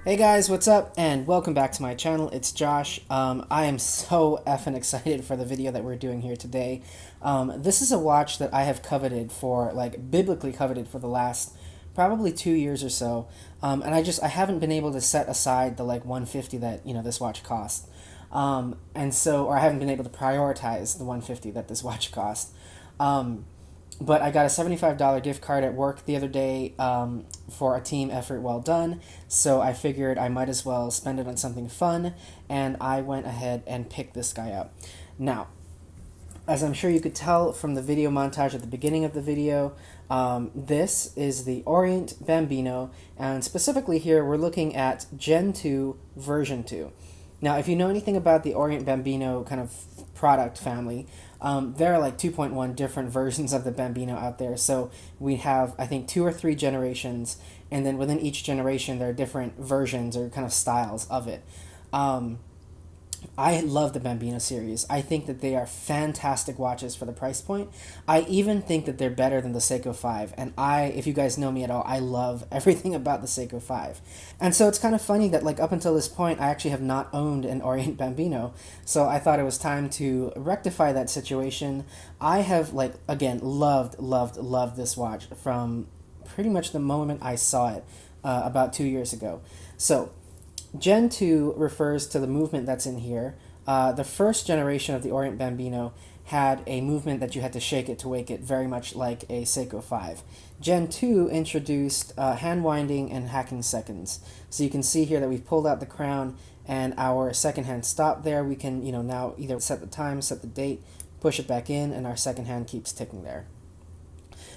Hey guys, what's up? And welcome back to my channel. It's Josh. I am so effing excited for the video that we're doing here today. This is a watch that I have coveted for, like, biblically coveted for the last probably 2 years or so. And I haven't been able to set aside the like 150 that, this watch cost. Or I haven't been able to prioritize the 150 that this watch cost. But I got a $75 gift card at work the other day for a team effort well done. So I figured I might as well spend it on something fun. And I went ahead and picked this guy up. Now, as I'm sure you could tell from the video montage at the beginning of the video, this is the Orient Bambino. And specifically here, we're looking at Gen 2 version 2. Now, if you know anything about the Orient Bambino kind of product family, there are like 2.1 different versions of the Bambino out there. So we have, I think, 2 or 3 generations, and then within each generation, there are different versions or kind of styles of it. I love the Bambino series. I think that they are fantastic watches for the price point. I even think that they're better than the Seiko 5. And if you guys know me at all, I love everything about the Seiko 5. And so it's kind of funny that, like, up until this point, I actually have not owned an Orient Bambino. So I thought it was time to rectify that situation. I have, like, again, loved this watch from pretty much the moment I saw it about 2 years ago. So Gen 2 refers to the movement that's in here. The first generation of the Orient Bambino had a movement that you had to shake it to wake it, very much like a Seiko 5. Gen 2 introduced hand winding and hacking seconds. So you can see here that we've pulled out the crown and our second hand stopped there. We can, now either set the time, set the date, push it back in, and our second hand keeps ticking there.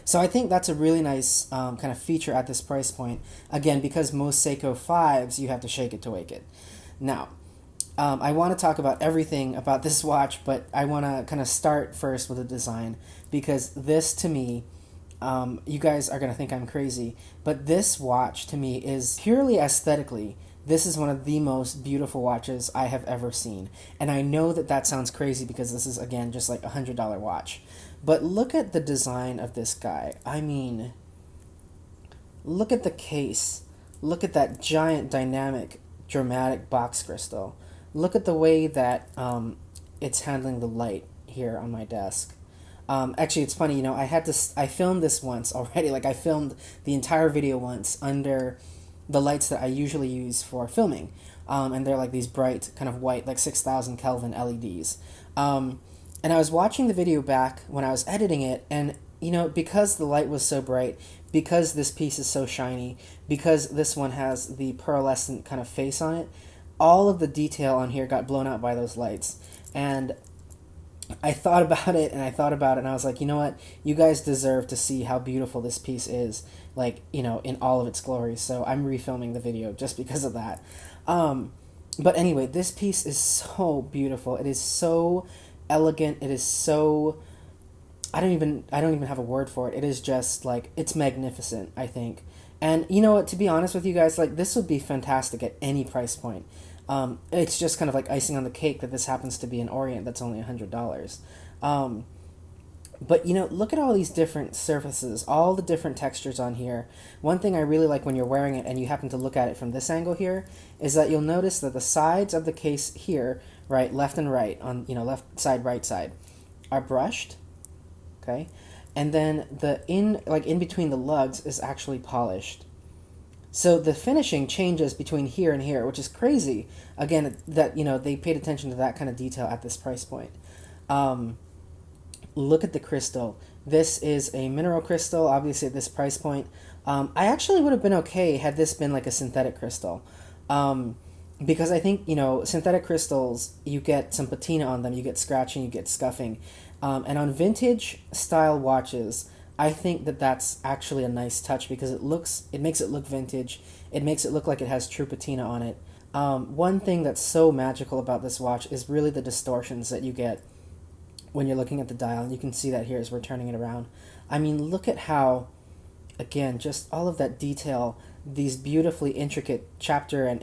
So I think that's a really nice kind of feature at this price point. Again, because most Seiko 5s, you have to shake it to wake it. Now, I want to talk about everything about this watch, but I want to kind of start first with the design, because this, to me, you guys are going to think I'm crazy, but this watch, to me, is purely aesthetically, this is one of the most beautiful watches I have ever seen. And I know that that sounds crazy because this is, again, just like a $100 watch. But look at the design of this guy. I mean, look at the case. Look at that giant, dynamic, dramatic box crystal. Look at the way that it's handling the light here on my desk. Actually, it's funny, I filmed this once already. Like, I filmed the entire video once under the lights that I usually use for filming. And they're like these bright, kind of white, like 6,000 Kelvin LEDs. And I was watching the video back when I was editing it, and, because the light was so bright, because this piece is so shiny, because this one has the pearlescent kind of face on it, all of the detail on here got blown out by those lights. And I thought about it, and I was like, you know what? You guys deserve to see how beautiful this piece is, like, in all of its glory. So I'm refilming the video just because of that. But anyway, this piece is so beautiful. It is so elegant. It is so, I don't even have a word for it. It is just like, it's magnificent, I think. And you know what, to be honest with you guys, like, this would be fantastic at any price point. It's just kind of like icing on the cake that this happens to be an Orient that's only $100. But look at all these different surfaces, all the different textures on here. One thing I really like when you're wearing it and you happen to look at it from this angle here is that you'll notice that the sides of the case here, right, left and right, on left side, right side, are brushed, okay? And then the in between the lugs is actually polished. So the finishing changes between here and here, which is crazy. Again, that they paid attention to that kind of detail at this price point. Look at the crystal. This is a mineral crystal, obviously at this price point. I actually would have been okay had this been like a synthetic crystal. Because I think, synthetic crystals, you get some patina on them, you get scratching, you get scuffing. And on vintage style watches, I think that that's actually a nice touch because it makes it look vintage. It makes it look like it has true patina on it. One thing that's so magical about this watch is really the distortions that you get when you're looking at the dial, and you can see that here as we're turning it around. I mean, look at how, again, just all of that detail, these beautifully intricate chapter and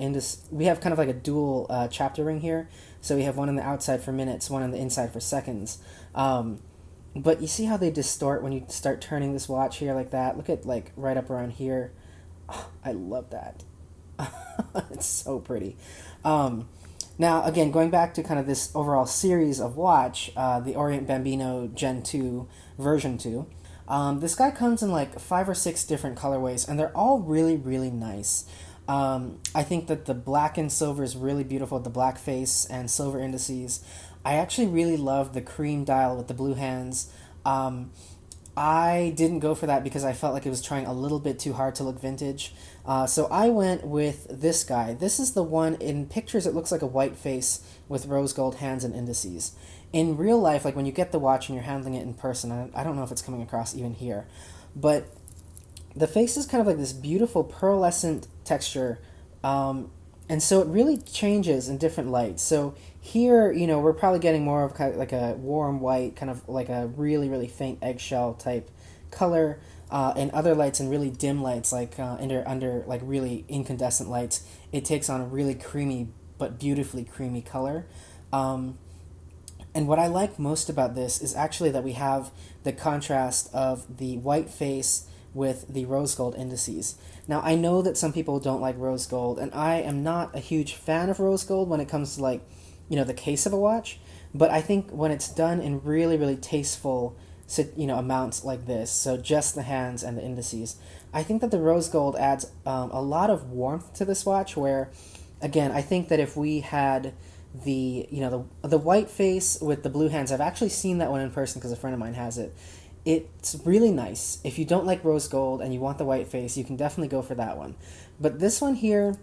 we have kind of like a dual chapter ring here. So we have one on the outside for minutes, one on the inside for seconds. But you see how they distort when you start turning this watch here like that? Look at, like, right up around here. Oh, I love that. It's so pretty. Now, again, going back to kind of this overall series of watch, the Orient Bambino Gen 2 version 2, this guy comes in like 5 or 6 different colorways, and they're all really, really nice. I think that the black and silver is really beautiful, the black face and silver indices. I actually really love the cream dial with the blue hands. I didn't go for that because I felt like it was trying a little bit too hard to look vintage. So I went with this guy. This is the one, in pictures it looks like a white face with rose gold hands and indices. In real life, like when you get the watch and you're handling it in person, I don't know if it's coming across even here, but the face is kind of like this beautiful pearlescent texture, and so it really changes in different lights. So here, we're probably getting more of kind of like a warm white, kind of like a really, really faint eggshell type color. In other lights and really dim lights, like under like really incandescent lights, it takes on a really creamy but beautifully creamy color. And what I like most about this is actually that we have the contrast of the white face with the rose gold indices. Now, I know that some people don't like rose gold, and I am not a huge fan of rose gold when it comes to like, the case of a watch, but I think when it's done in really, really tasteful, amounts like this, so just the hands and the indices, I think that the rose gold adds a lot of warmth to this watch, where, again, I think that if we had the white face with the blue hands, I've actually seen that one in person because a friend of mine has it. It's really nice. If you don't like rose gold and you want the white face, you can definitely go for that one. But this one here,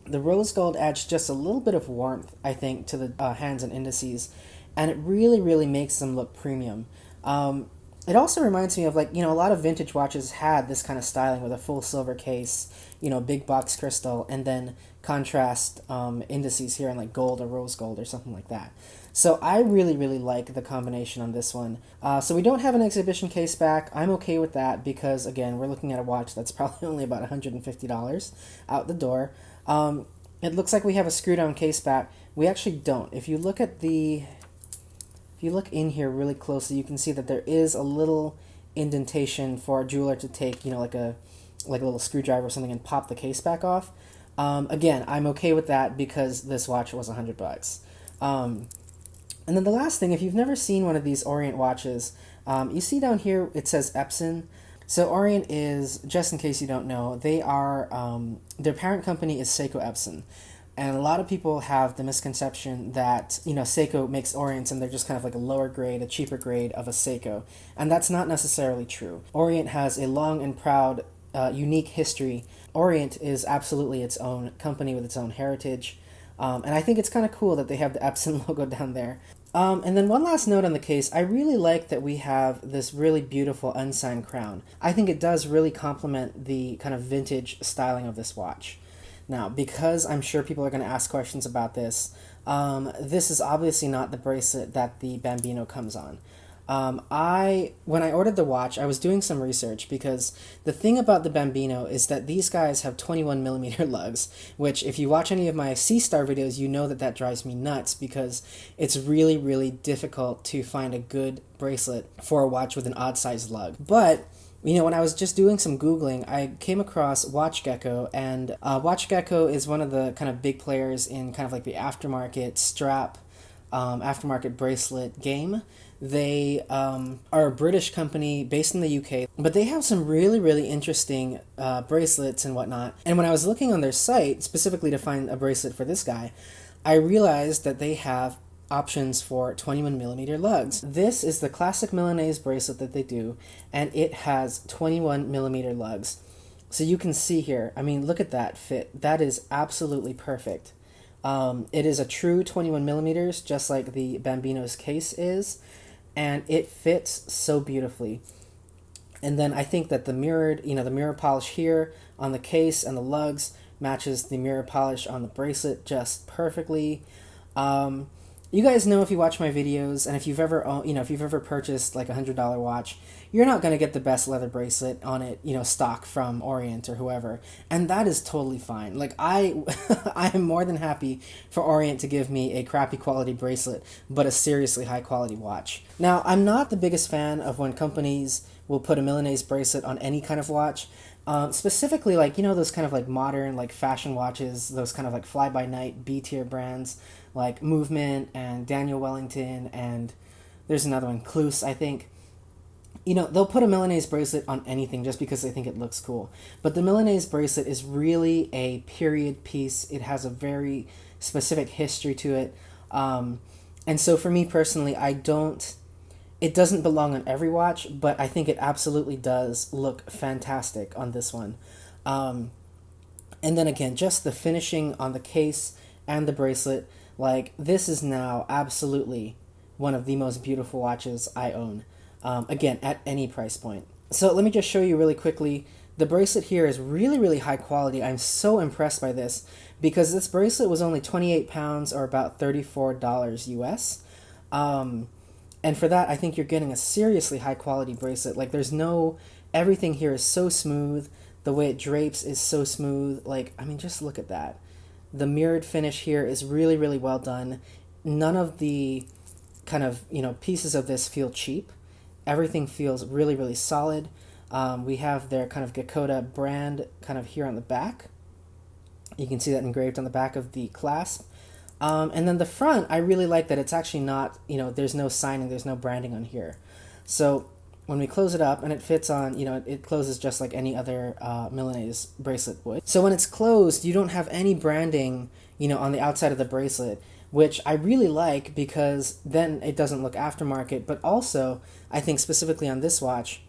the rose gold adds just a little bit of warmth, I think, to the hands and indices, and it really, really makes them look premium. It also reminds me of, like, a lot of vintage watches had this kind of styling with a full silver case, big box crystal, and then contrast indices here in like gold or rose gold or something like that. So I really, really like the combination on this one. So we don't have an exhibition case back. I'm okay with that because, again, we're looking at a watch that's probably only about $150 out the door. It looks like we have a screw-down case back. We actually don't. If you look in here really closely, you can see that there is a little indentation for a jeweler to take, like a little screwdriver or something and pop the case back off. Again, I'm okay with that because this watch was $100. And then the last thing, if you've never seen one of these Orient watches, you see down here it says Epson. So Orient is, just in case you don't know, they are, their parent company is Seiko Epson. And a lot of people have the misconception that, Seiko makes Orients and they're just kind of like a lower grade, a cheaper grade of a Seiko. And that's not necessarily true. Orient has a long and proud, unique history. Orient is absolutely its own company with its own heritage. And I think it's kind of cool that they have the Epson logo down there. And then one last note on the case, I really like that we have this really beautiful unsigned crown. I think it does really complement the kind of vintage styling of this watch. Now, because I'm sure people are going to ask questions about this, this is obviously not the bracelet that the Bambino comes on. When I ordered the watch, I was doing some research because the thing about the Bambino is that these guys have 21mm lugs, which if you watch any of my C-Star videos, you know that drives me nuts because it's really, really difficult to find a good bracelet for a watch with an odd-sized lug. But when I was just doing some Googling, I came across WatchGecko, and WatchGecko is one of the kind of big players in kind of like the aftermarket strap, aftermarket bracelet game. They are a British company based in the UK, but they have some really, really interesting bracelets and whatnot. And when I was looking on their site, specifically to find a bracelet for this guy, I realized that they have options for 21mm lugs. This is the classic Milanese bracelet that they do, and it has 21mm lugs. So you can see here, I mean, look at that fit. That is absolutely perfect. It is a true 21mm, just like the Bambino's case is, and it fits so beautifully. And then I think that the mirror polish here on the case and the lugs matches the mirror polish on the bracelet just perfectly. You guys know, if you watch my videos, and if you've ever purchased like $100 watch, you're not going to get the best leather bracelet on it, stock from Orient or whoever, and that is totally fine. Like, I am more than happy for Orient to give me a crappy quality bracelet, but a seriously high quality watch. Now, I'm not the biggest fan of when companies will put a Milanese bracelet on any kind of watch. Specifically, like, you know, those kind of like modern, like fashion watches, those kind of like fly by night B tier brands like Movement and Daniel Wellington, and there's another one, Cluse, I think. You know, they'll put a Milanese bracelet on anything just because they think it looks cool. But the Milanese bracelet is really a period piece. It has a very specific history to it. And so for me personally, it doesn't belong on every watch, but I think it absolutely does look fantastic on this one. And then again, just the finishing on the case and the bracelet, like, this is now absolutely one of the most beautiful watches I own. Again, at any price point. So let me just show you really quickly. The bracelet here is really, really high quality. I'm so impressed by this because this bracelet was only 28 pounds or about $34 US. And for that, I think you're getting a seriously high quality bracelet. Like, everything here is so smooth. The way it drapes is so smooth. Like, I mean, just look at that. The mirrored finish here is really, really well done. None of the kind of, you know, pieces of this feel cheap. Everything feels really, really solid. We have their kind of Gakoda brand kind of here on the back. You can see that engraved on the back of the clasp. And then the front, I really like that it's actually not, you know, there's no signing, there's no branding on here. So when we close it up, and it fits on, you know, it closes just like any other Milanese bracelet would. So when it's closed, you don't have any branding, you know, on the outside of the bracelet, which I really like because then it doesn't look aftermarket. But also, I think specifically on this watch,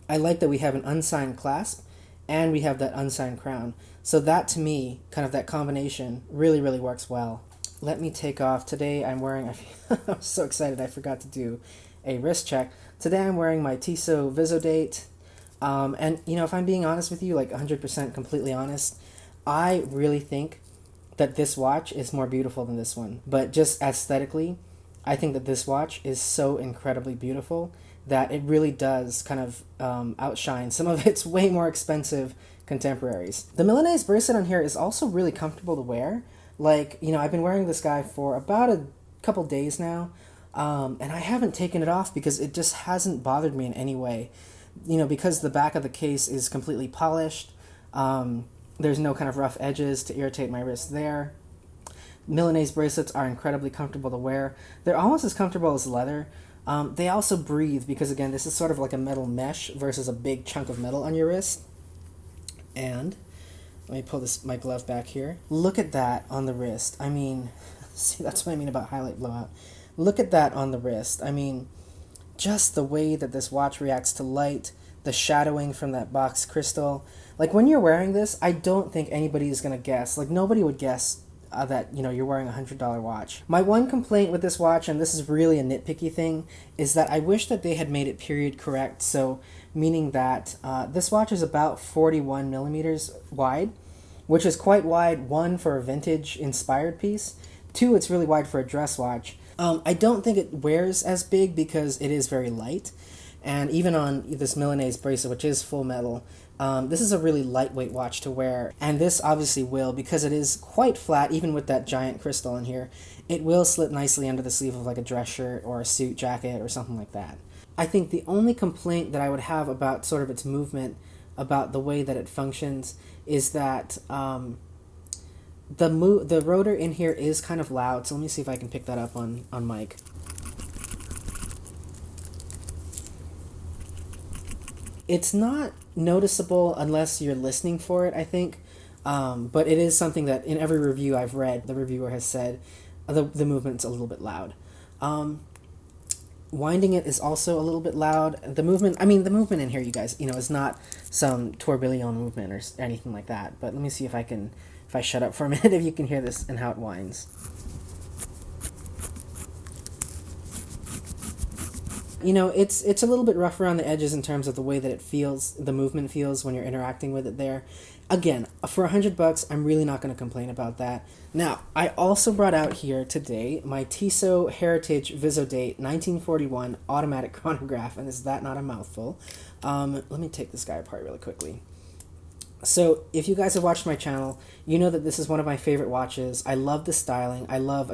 I like that we have an unsigned clasp and we have that unsigned crown. So that, to me, kind of that combination really, really works well. Let me take off. Today I'm wearing, I'm so excited I forgot to do a wrist check. Today I'm wearing my Tissot Visodate. And, you know, if I'm being honest with you, like 100% completely honest, I really think that this watch is more beautiful than this one. But just aesthetically, I think that this watch is so incredibly beautiful that it really does kind of outshine some of its way more expensive contemporaries. The Milanese bracelet on here is also really comfortable to wear. Like, you know, I've been wearing this guy for about a couple days now, and I haven't taken it off because it just hasn't bothered me in any way. You know, because the back of the case is completely polished. There's no kind of rough edges to irritate my wrist there. Milanese bracelets are incredibly comfortable to wear. They're almost as comfortable as leather. They also breathe because, again, this is sort of like a metal mesh versus a big chunk of metal on your wrist. And let me pull my glove back here. Look at that on the wrist. I mean, see, that's what I mean about highlight blowout. Look at that on the wrist. I mean, just the way that this watch reacts to light, the shadowing from that box crystal. Like, when you're wearing this, I don't think anybody is going to guess. Like, nobody would guess that, you know, you're wearing a $100 watch. My one complaint with this watch, and this is really a nitpicky thing, is that I wish that they had made it period correct. So, meaning that this watch is about 41 millimeters wide, which is quite wide, one, for a vintage inspired piece. Two, it's really wide for a dress watch. I don't think it wears as big because it is very light. And even on this Milanese bracelet, which is full metal, this is a really lightweight watch to wear. And this obviously will, because it is quite flat, even with that giant crystal in here, it will slip nicely under the sleeve of like a dress shirt or a suit jacket or something like that. I think the only complaint that I would have about sort of its movement, about the way that it functions, is that the rotor in here is kind of loud. So let me see if I can pick that up on mic. It's not noticeable unless you're listening for it, I think. But it is something that in every review I've read, the reviewer has said the movement's a little bit loud. Winding it is also a little bit loud. The movement in here, you guys, you know, is not some tourbillon movement or anything like that. But let me see if I shut up for a minute, if you can hear this and how it winds. You know, it's a little bit rough around the edges in terms of the way that it feels, the movement feels when you're interacting with it there. Again, for $100, I'm really not going to complain about that. Now, I also brought out here today my Tissot Heritage Visodate 1941 automatic chronograph, and is that not a mouthful? Let me take this guy apart really quickly. So, if you guys have watched my channel, you know that this is one of my favorite watches. I love the styling. I love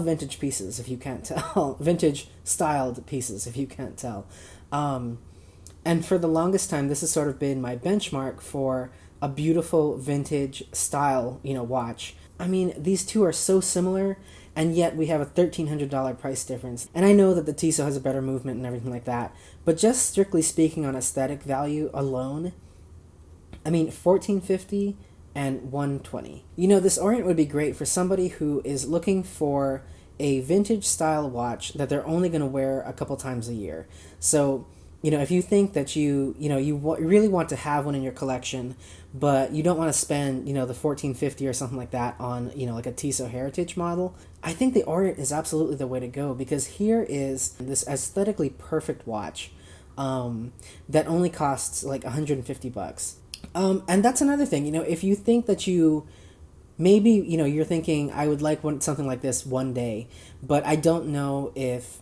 vintage pieces, if you can't tell. Vintage styled pieces, if you can't tell. And for the longest time, this has sort of been my benchmark for a beautiful vintage style, watch. I mean, these two are so similar, and yet we have a $1,300 price difference. And I know that the Tissot has a better movement and everything like that, but just strictly speaking on aesthetic value alone, I mean, $1,450 and $120. This Orient would be great for somebody who is looking for a vintage style watch that they're only going to wear a couple times a year. So, if you think that you really want to have one in your collection, but you don't want to spend, the $1,450 or something like that on, like a Tissot Heritage model, I think the Orient is absolutely the way to go, because here is this aesthetically perfect watch that only costs like $150. And that's another thing, if you think that maybe, you're thinking, I would like something like this one day, but I don't know if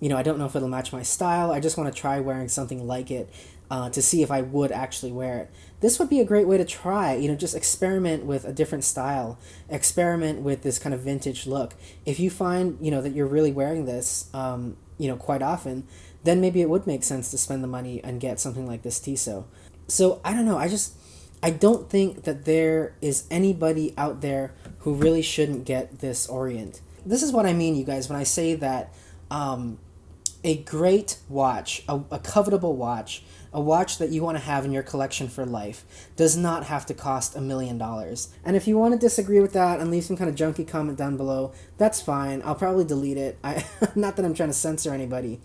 it'll match my style. I just want to try wearing something like it to see if I would actually wear it. This would be a great way to try, just experiment with a different style, experiment with this kind of vintage look. If you find, that you're really wearing this, quite often, then maybe it would make sense to spend the money and get something like this Tissot. So I don't know. I don't think that there is anybody out there who really shouldn't get this Orient. This is what I mean, you guys, when I say that a great watch, a covetable watch, a watch that you want to have in your collection for life, does not have to cost $1 million. And if you want to disagree with that and leave some kind of junky comment down below, that's fine. I'll probably delete it. Not that I'm trying to censor anybody,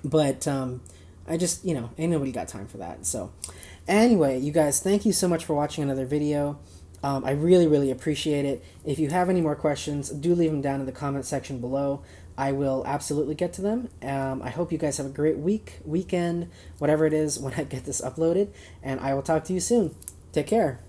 but I just, ain't nobody got time for that. So anyway, you guys, thank you so much for watching another video. I really, really appreciate it. If you have any more questions, do leave them down in the comment section below. I will absolutely get to them. I hope you guys have a great weekend, whatever it is when I get this uploaded, and I will talk to you soon. Take care.